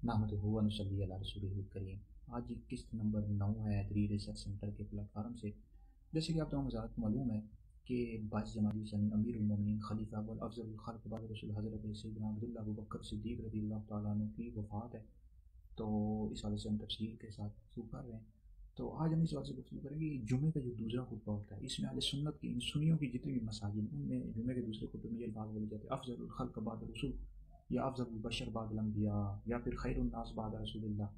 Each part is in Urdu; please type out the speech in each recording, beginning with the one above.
نحمدہ و نصلی علی رسولہ الکریم۔ آج قسط نمبر 9 ہے دری ریسرچ سینٹر کے پلیٹ فارم سے۔ جیسے کہ آپ تمام حضرات کو معلوم ہے کہ 22 جمادی الثانی امیر المومنین خلیفہ اول افضل الخلق بعد رسول حضرت سیدنا عبداللہ ابوبکر صدیق رضی اللہ تعالیٰ عنہ کی وفات ہے، تو اس حوالے سے ہم تفصیل کے ساتھ گفتگو کر رہے ہیں۔ تو آج ہم اس حوالے سے گفتگو کریں گے جمعے کا جو دوسرا خطبہ ہوتا ہے، اس میں اہل سنت کی ان سنیوں کی جتنی بھی مساجد ان میں جمعے کے دوسرے خطبے میں یہ الفاظ بولے جاتے ہیں: افضل الخلق بعد رسول، یا افضل البشر بعد الانبیاء، یا پھر خیر الناس بعد رسول اللہ۔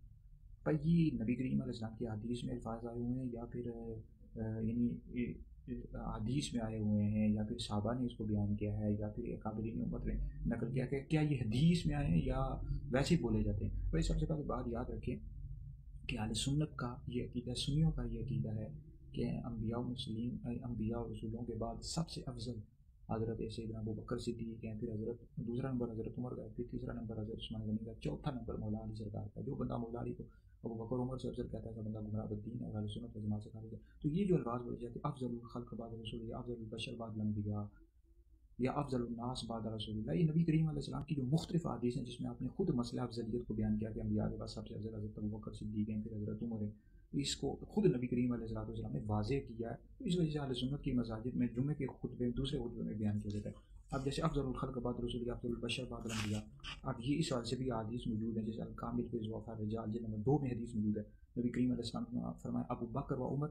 بھائی یہ نبی کریم علیہ السلام کی حدیث میں الفاظ آئے ہوئے ہیں، یا پھر حدیث میں آئے ہوئے ہیں، یا پھر صحابہ نے اس کو بیان کیا ہے، یا پھر اکابرین امت نے نقل کیا کہ کیا یہ حدیث میں آئے ہیں یا ویسے ہی بولے جاتے ہیں؟ بھائی سب سے پہلے بات یاد رکھیں کہ اہل سنت کا یہ عقیدہ، سنیوں کا یہ عقیدہ ہے کہ انبیاء و رسولوں کے بعد سب سے افضل حضرت سیدنا ابوبکر صدیق ہیں، پھر حضرت دوسرا نمبر حضرت عمر کا، پھر تیسرا نمبر حضرت عثمان غنی کا، چوتھا نمبر مولا علی سرکار کا۔ جو بندہ مولا علی کو ابوبکر عمر سے افضل کہتا ہے، بندہ گمراہ بالدین ہے اور اہل سنت والجماعت سے خارج ہے۔ تو یہ جو الفاظ بولے جاتے ہیں افضل الخلق بعد رسول، یا افضل البشر بعد الانبیاء، یا افضل الناس بعد رسول اللہ، یہ نبی کریم علیہ السلام کی جو مختلف حدیث ہیں جس میں آپ نے خود مسئلہ افضلیت کو بیان کیا کہ انبیاء کے بعد سب سے افضل حضرت ابوبکر صدیق ہیں، پھر حضرت عمر ہیں، اس کو خود نبی کریم علیہ السلام نے واضح کیا ہے۔ تو اس وجہ سے اہل سنت کی مساجد میں جمعے کے خطبے دوسرے خطبے میں بیان کیا جاتا ہے۔ اب جیسے افضل الخلق بعد رسول، یا افضل البشر بعد الانبیاء، اب یہ اس حوالے سے بھی حدیث موجود ہیں، جیسے الکامل فی ضعفاء الرجال جلد نمبر 2 میں حدیث موجود ہے۔ نبی کریم علیہ السلام نے فرمایا: ابو بکر و عمر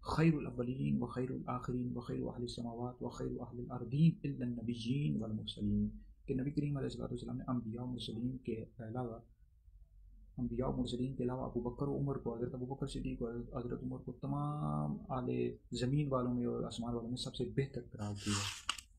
خیر الاولین و خیر الآخرین و خیر اہل السماوات و خیر اہل الارضین الا النبیین والمرسلین، کہ نبی کریم علیہ السلام نے انبیاء و مرسلین کے علاوہ ابو بکر و عمر کو، حضرت ابو بکر صدیق اور حضرت عمر کو تمام اہل زمین والوں میں اور آسمان والوں میں سب سے بہتر قرار دیا۔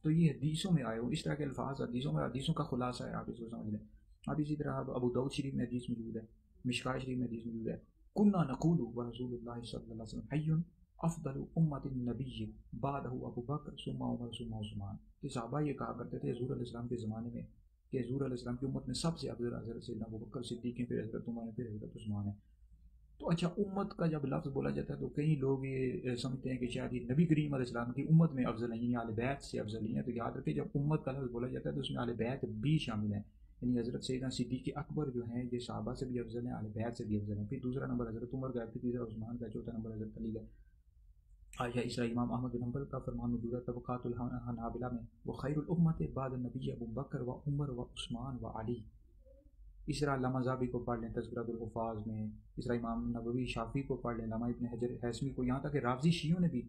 تو یہ حدیثوں میں آئے ہو اس طرح کے الفاظ، حدیثوں کا خلاصہ ہے، آپ اس کو سمجھ لیں۔ اب اسی طرح ابو داؤد شریف میں حدیث موجود ہے، مشکاہ شریف میں حدیث موجود ہے: کنا نقول ورسول اللہ صلی اللہ علیہ وسلم حی افضل امت النبی بعدہ ابو بکر ثم عمر ثم عثمان، کہ صحابہ یہ کہا کرتے تھے حضور علیہ السلام کے زمانے میں کہ حضور علیہ السلام کی امت میں سب سے افضل حضرت سیدنا ابو بکر صدیق ہیں، پھر حضرت عمر ہیں، پھر حضرت عثمان ہیں۔ تو اچھا، امت کا جب لفظ بولا جاتا ہے تو کئی لوگ یہ سمجھتے ہیں کہ شاید یہ نبی کریم علیہ السلام کی امت میں افضل ہیں، یعنی اہل بیت سے افضل نہیں ہے۔ تو یاد رکھیں جب امت کا لفظ بولا جاتا ہے تو اس میں اہل بیت بھی شامل ہیں، یعنی حضرت سیدنا صدیق اکبر جو ہیں یہ صحابہ سے بھی افضل ہیں، اہل بیت سے بھی افضل ہیں، پھر دوسرا نمبر حضرت عمر کا، پھر تیسرا عثمان کا، چوتھا نمبر حضرت علی کا۔ آج اس طرح امام احمد بن حنبل کا فرمان موجود ہے طبقات الحنابلہ میں: وہ خیر الامت بعد النبی ابو بکر و عمر و عثمان و علی۔ اس طرح علامہ ذہبی کو پڑھ لیں تذکرۃ الحفاظ میں، اس طرح امام نووی شافعی کو پڑھ لیں، علامہ ابن حجر ہیثمی کو، یہاں تک کہ رافضی شیعوں نے بھی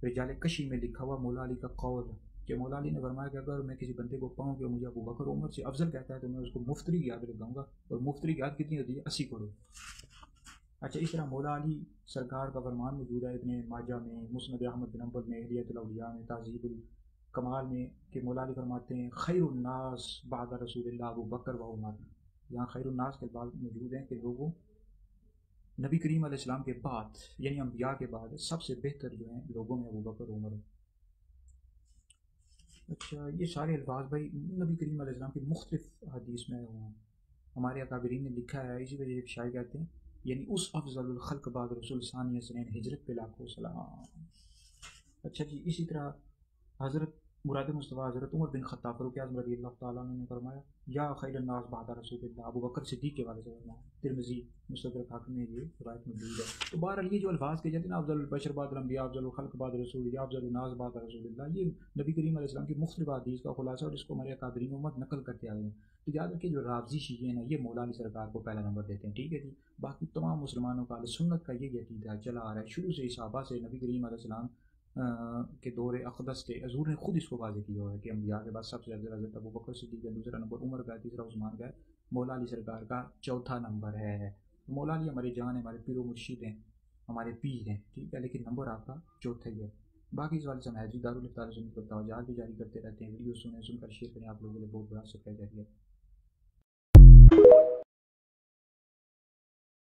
رجال کشی میں لکھا ہوا مولا علی کا قول کہ مولا علی نے فرمایا کہ اگر میں کسی بندے کو پاؤں کہ مجھے ابو بکر عمر سے افضل کہتا ہے تو میں اس کو مفتری کی یاد لگاؤں گا، اور مفتری کی یاد کتنی ہوتی ہے؟ 80 کروڑ۔ اچھا، اس طرح مولا علی سرکار کا فرمان موجود ہے ابن ماجہ میں، مسند احمد بن حنبل میں، ہلیۃ الاولیاء میں، تہذیب الکمال میں، کہ مولا علی فرماتے ہیں: خیر الناس بعد رسول اللہ ابو بکر و عمر۔ یہاں خیر الناس کے بعد موجود ہیں کہ لوگوں نبی کریم علیہ السلام کے بعد، یعنی انبیاء کے بعد سب سے بہتر جو ہیں لوگوں میں ابو بکر عمر ہیں۔ اچھا، یہ سارے الفاظ بھائی نبی کریم علیہ السلام کی مختلف حدیث میں ہوئے ہیں، ہمارے اکابرین نے لکھا ہے، اسی وجہ سے شاعر کہتے ہیں یعنی اس افضل الخلق بعد رسول ثانی سنین ہجرت پہ لاکھوں سلام۔ اچھا جی، اسی طرح حضرت مراد مصطفیٰ حضرت عمر بن خطاب فاروق اعظم رضی اللہ تعالیٰ عنہ نے فرمایا: یا خیر الناس بعد رسول اللہ، ابو بکر صدیق کے بارے سے فرمایا۔ ترمذی مستدرک حاکم میں یہ روایت موجود ہے۔ تو بہرحال یہ جو الفاظ کے جاتے ہیں نا، افضل البشر بعد الانبیاء، افضل الخلق بعد رسول، یا افضل الناس بعد رسول اللہ، یہ نبی کریم علیہ السلام کی مختلف حدیث کا خلاصہ اور اس کو ہمارے اکابرین امت نقل کرتے آئے ہیں۔ تو یاد رکھیں جو رافضی شیعہ ہیں یہ مولا علی سرکار کو پہلا نمبر دیتے ہیں، ٹھیک ہے جی۔ باقی تمام مسلمانوں کا اہل سنت کا یہ عقیدہ چلا آ رہا ہے شروع سے، صحابہ سے، نبی کریم علیہ السلام کے دور اقدس کے حضور نے خود اس کو واضح کیا ہوا ہے کہ انبیاء کے بعد سب سے افضل حضرت ابو بکر صدیق ہے، دوسرا نمبر عمر کا ہے، تیسرا عثمان کا ہے، مولا علی سرکار کا چوتھا نمبر ہے۔ مولا علی ہمارے جان ہیں، ہمارے پیر و مرشد ہیں، ہمارے پیر ہیں، ٹھیک ہے، لیکن نمبر آپ کا چوتھا ہی ہے۔ باقی اس والے سے ہم دارالفتا سنت کو توجہ بھی جاری کرتے رہتے ہیں، ویڈیو سن کر شیئر کریں، آپ لوگوں کے لیے بہت بڑا شکریہ جاری ہے۔